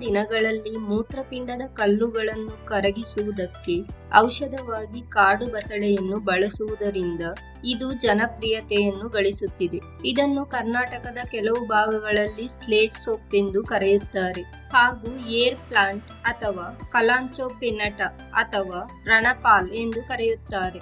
ದಿನಗಳಲ್ಲಿ ಮೂತ್ರಪಿಂಡದ ಕಲ್ಲುಗಳನ್ನು ಕರಗಿಸುವುದಕ್ಕೆ ಔಷಧವಾಗಿ ಕಾಡು ಬಸಳೆಯನ್ನು ಬಳಸುವುದರಿಂದ ಇದು ಜನಪ್ರಿಯತೆಯನ್ನು ಗಳಿಸುತ್ತಿದೆ. ಇದನ್ನು ಕರ್ನಾಟಕದ ಕೆಲವು ಭಾಗಗಳಲ್ಲಿ ಸ್ಲೇಟ್ ಸೋಪ್ ಎಂದು ಕರೆಯುತ್ತಾರೆ ಹಾಗೂ ಏರ್ ಪ್ಲಾಂಟ್ ಅಥವಾ ಕಲಾಂಚೋ ಪೆನಟ ಅಥವಾ ರಣಪಾಲ್ ಎಂದು ಕರೆಯುತ್ತಾರೆ.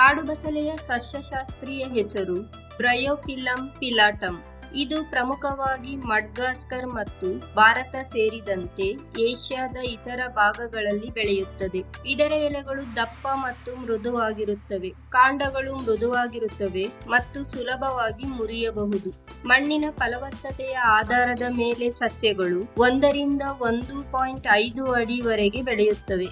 ಕಾಡು ಬಸಳೆಯ ಸಸ್ಯಶಾಸ್ತ್ರೀಯ ಹೆಸರು ಬ್ರಯೋಫಿಲ್ಲಮ್ ಪಿಲಾಟಮ್. ಇದು ಪ್ರಮುಖವಾಗಿ ಮಡಗಾಸ್ಕರ್ ಮತ್ತು ಭಾರತ ಸೇರಿದಂತೆ ಏಷ್ಯಾದ ಇತರ ಭಾಗಗಳಲ್ಲಿ ಬೆಳೆಯುತ್ತದೆ. ಇದರ ಎಲೆಗಳು ದಪ್ಪ ಮತ್ತು ಮೃದುವಾಗಿರುತ್ತವೆ. ಕಾಂಡಗಳು ಮೃದುವಾಗಿರುತ್ತವೆ ಮತ್ತು ಸುಲಭವಾಗಿ ಮುರಿಯಬಹುದು. ಮಣ್ಣಿನ ಫಲವತ್ತತೆಯ ಆಧಾರದ ಮೇಲೆ ಸಸ್ಯಗಳು 1 ರಿಂದ 1.5 ಅಡಿವರೆಗೆ ಬೆಳೆಯುತ್ತವೆ.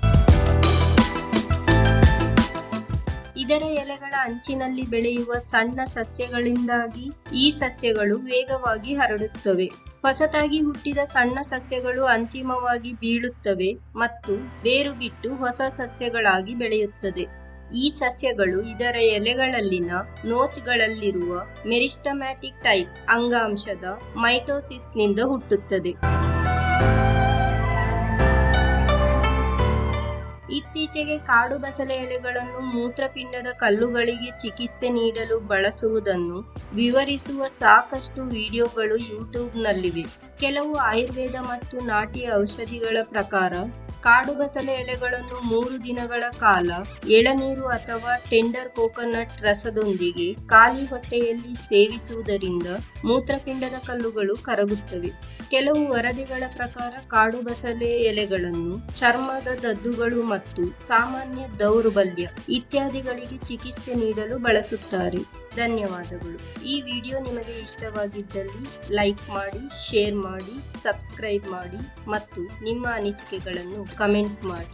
ಇದರ ಎಲೆಗಳ ಅಂಚಿನಲ್ಲಿ ಬೆಳೆಯುವ ಸಣ್ಣ ಸಸ್ಯಗಳಿಂದಾಗಿ ಈ ಸಸ್ಯಗಳು ವೇಗವಾಗಿ ಹರಡುತ್ತವೆ. ಹೊಸತಾಗಿ ಹುಟ್ಟಿದ ಸಣ್ಣ ಸಸ್ಯಗಳು ಅಂತಿಮವಾಗಿ ಬೀಳುತ್ತವೆ ಮತ್ತು ಬೇರು ಬಿಟ್ಟು ಹೊಸ ಸಸ್ಯಗಳಾಗಿ ಬೆಳೆಯುತ್ತದೆ. ಈ ಸಸ್ಯಗಳು ಇದರ ಎಲೆಗಳಲ್ಲಿನ ನೋಚ್ಗಳಲ್ಲಿರುವ ಮೆರಿಸ್ಟಮ್ಯಾಟಿಕ್ ಟೈಪ್ ಅಂಗಾಂಶದ ಮೈಟೋಸಿಸ್ನಿಂದ ಹುಟ್ಟುತ್ತದೆ. ಇತ್ತೀಚೆಗೆ ಕಾಡು ಬಸಳೆ ಎಲೆಗಳನ್ನು ಮೂತ್ರಪಿಂಡದ ಕಲ್ಲುಗಳಿಗೆ ಚಿಕಿತ್ಸೆ ನೀಡಲು ಬಳಸುವುದನ್ನು ವಿವರಿಸುವ ಸಾಕಷ್ಟು ವಿಡಿಯೋಗಳು ಯೂಟ್ಯೂಬ್ನಲ್ಲಿವೆ. ಕೆಲವು ಆಯುರ್ವೇದ ಮತ್ತು ನಾಟಿ ಔಷಧಿಗಳ ಪ್ರಕಾರ ಕಾಡು ಬಸಳೆ ಎಲೆಗಳನ್ನು 3 ದಿನಗಳ ಕಾಲ ಎಳನೀರು ಅಥವಾ ಟೆಂಡರ್ ಕೋಕೋನಟ್ ರಸದೊಂದಿಗೆ ಖಾಲಿ ಹೊಟ್ಟೆಯಲ್ಲಿ ಸೇವಿಸುವುದರಿಂದ ಮೂತ್ರಪಿಂಡದ ಕಲ್ಲುಗಳು ಕರಗುತ್ತವೆ. ಕೆಲವು ವರದಿಗಳ ಪ್ರಕಾರ ಕಾಡು ಬಸಳೆ ಎಲೆಗಳನ್ನು ಚರ್ಮದ ದದ್ದುಗಳು ಮತ್ತು ಸಾಮಾನ್ಯ ದೌರ್ಬಲ್ಯ ಇತ್ಯಾದಿಗಳಿಗೆ ಚಿಕಿತ್ಸೆ ನೀಡಲು ಬಳಸುತ್ತಾರೆ. ಧನ್ಯವಾದಗಳು. ಈ ವಿಡಿಯೋ ನಿಮಗೆ ಇಷ್ಟವಾಗಿದ್ದಲ್ಲಿ ಲೈಕ್ ಮಾಡಿ, ಶೇರ್ ಮಾಡಿ, ಸಬ್ಸ್ಕ್ರೈಬ್ ಮಾಡಿ ಮತ್ತು ನಿಮ್ಮ ಅನಿಸಿಕೆಗಳನ್ನು ಕಮೆಂಟ್ ಮಾಡಿ.